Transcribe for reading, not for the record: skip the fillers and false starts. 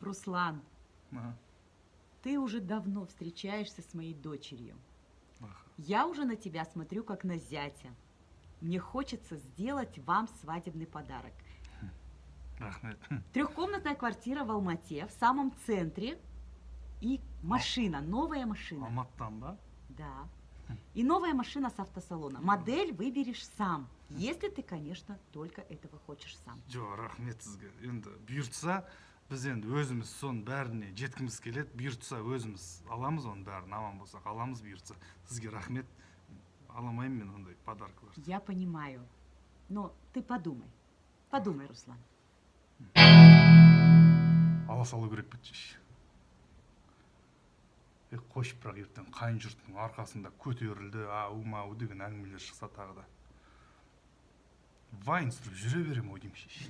Руслан, Ага. ты уже давно встречаешься с моей дочерью. Ага. Я уже на тебя смотрю как на зятя. Мне хочется сделать вам свадебный подарок. Рахмет. Трехкомнатная квартира в Алмате, в самом центре. И машина, новая машина. Алматтан ба? Да. И новая машина с автосалона. Модель выберешь сам, если ты, конечно, только этого хочешь сам. Жо, рахмет сізге. Енді бұйыртса, біз енді өзіміз соның бәріне жеткіміз келеді. Бұйыртса өзіміз аламыз оның бәрін, аман болсақ аламыз бұйыртса. Сізге рахмет. Аламаймын мен ондай подаркалар. Я понимаю. Но ты подумай. Подумай, Руслан. Ала салу керек бітші. Қойшы бірақ ертең қайын жұрттың арқасында көтерілді, ау-мау деген әңгімелер шықса тағы да. Вайн сүріп жүре берем ау деймін шеші.